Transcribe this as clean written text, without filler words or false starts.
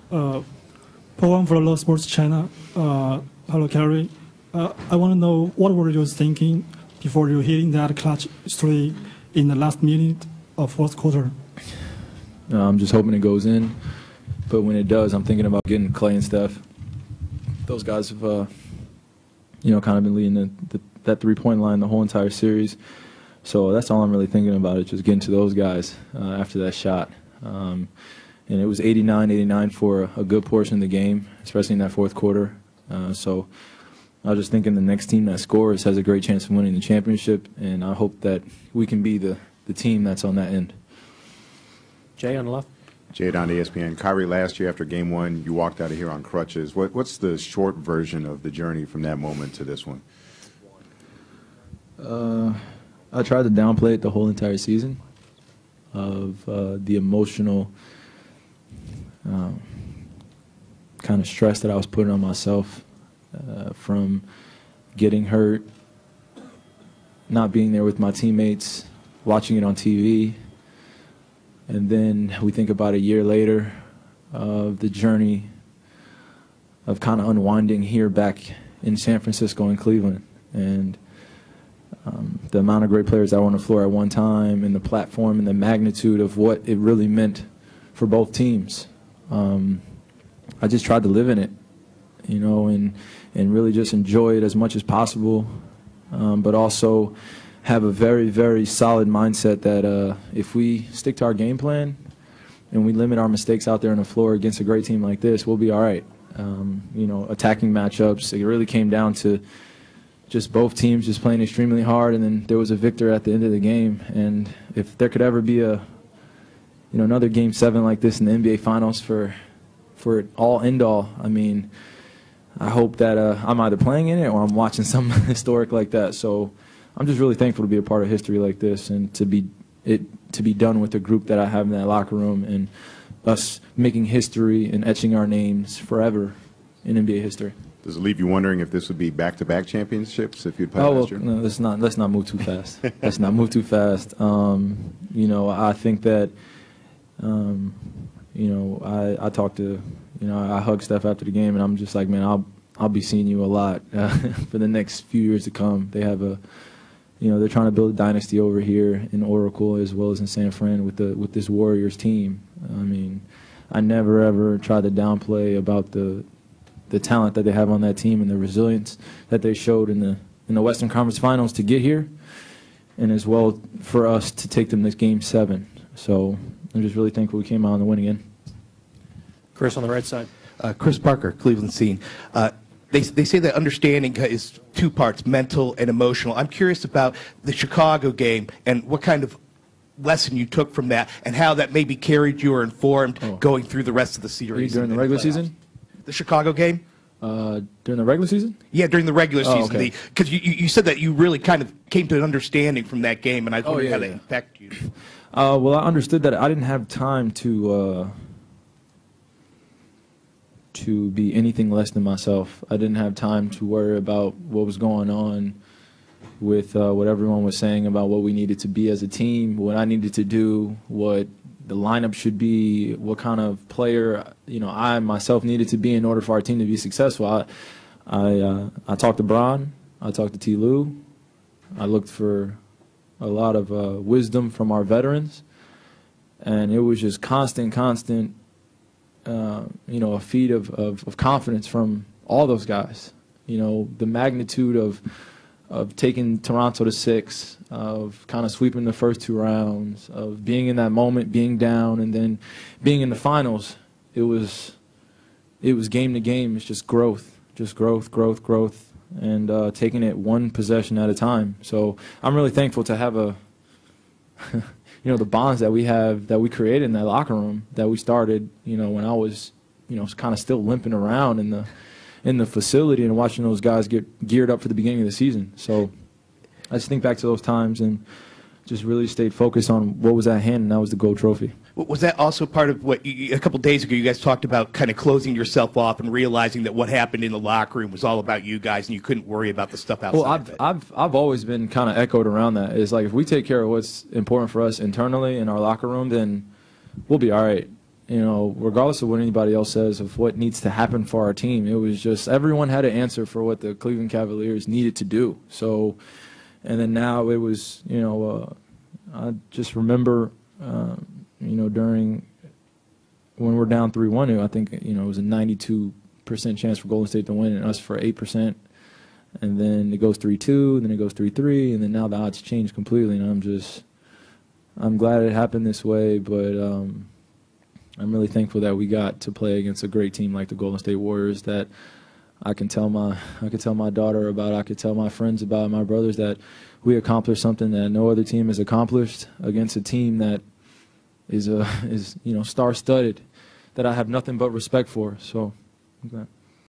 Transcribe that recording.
Program for Law Sports China. Hello, Kyrie. I want to know what were you thinking before you hitting that clutch three in the last minute of fourth quarter? I'm just hoping it goes in, but when it does, I'm thinking about getting Clay and Steph. Those guys have, kind of been leading that three-point line the whole entire series. So that's all I'm really thinking about, is just getting to those guys after that shot. And it was 89-89 for a good portion of the game, especially in that fourth quarter. So I was just thinking the next team that scores has a great chance of winning the championship, and I hope that we can be the team that's on that end. Jay on the left. Jay on ESPN. Kyrie, last year after Game 1, you walked out of here on crutches. What's the short version of the journey from that moment to this one? I tried to downplay it the whole entire season of the emotional kind of stress that I was putting on myself from getting hurt, not being there with my teammates, watching it on TV. And then we think about a year later of the journey of kind of unwinding here back in San Francisco and Cleveland. And the amount of great players that were on the floor at one time, and the platform and the magnitude of what it really meant for both teams. I just tried to live in it, and really just enjoy it as much as possible, but also have a very, very solid mindset that if we stick to our game plan and we limit our mistakes out there on the floor against a great team like this, we'll be all right. Attacking matchups, it really came down to just both teams just playing extremely hard, and then there was a victor at the end of the game. And if there could ever be another Game 7 like this in the NBA Finals for all end all, I mean, I hope that I'm either playing in it or I'm watching something historic like that. So I'm just really thankful to be a part of history like this, and to be done with the group that I have in that locker room, and us making history and etching our names forever in NBA history. Does it leave you wondering if this would be back-to-back championships if you'd played last year? No, let's not move too fast. Let's not move too fast. I think that I talked to, I hugged Steph after the game, and I'm just like, man, I'll be seeing you a lot for the next few years to come. They have they're trying to build a dynasty over here in Oracle as well as in San Fran with this Warriors team. I mean, I never ever tried to downplay about the talent that they have on that team and the resilience that they showed in the Western Conference Finals to get here, and as well for us to take them to Game 7. So I'm just really thankful we came out on the winning end. Chris on the right side. Chris Parker, Cleveland Scene. They say that understanding is two parts, mental and emotional. I'm curious about the Chicago game and what kind of lesson you took from that, and how that maybe carried you or informed going through the rest of the series. During the regular season? The Chicago game? During the regular season? Yeah, during the regular season. Okay. Because you said that you really kind of came to an understanding from that game, and I was wondering how that impacted you. Well, I understood that I didn't have time to be anything less than myself. I didn't have time to worry about what was going on with what everyone was saying about what we needed to be as a team, what I needed to do, what the lineup should be, what kind of player I myself needed to be in order for our team to be successful. I talked to Bron, I talked to T. Lue, I looked for a lot of wisdom from our veterans, and it was just constant, a feed of confidence from all those guys. The magnitude of taking Toronto to 6, of kind of sweeping the first 2 rounds, of being in that moment, being down, and then being in the finals. It was game to game. It's just growth, and taking it one possession at a time. So I'm really thankful to have the bonds that we have, that we created in that locker room, that we started, when I was, kind of still limping around in the facility, and watching those guys get geared up for the beginning of the season. So I just think back to those times and just really stayed focused on what was at hand, and that was the gold trophy. Was that also part of what a couple days ago you guys talked about, kind of closing yourself off and realizing that what happened in the locker room was all about you guys and you couldn't worry about the stuff outside? Well, I've always been kind of echoed around that. It's like, if we take care of what's important for us internally in our locker room, then we'll be all right. you know, regardless of what anybody else says of what needs to happen for our team, it was just everyone had an answer for what the Cleveland Cavaliers needed to do. So, and then now it was, you know, I just remember, you know, during when we're down 3-1, I think, you know, it was a 92% chance for Golden State to win and us for 8%. And then it goes 3-2, and then it goes 3-3, and then now the odds change completely. And I'm glad it happened this way, but I'm really thankful that we got to play against a great team like the Golden State Warriors that I can tell my daughter about, I could tell my friends about, my brothers, that we accomplished something that no other team has accomplished against a team that is you know, star-studded, that I have nothing but respect for. So I'm glad.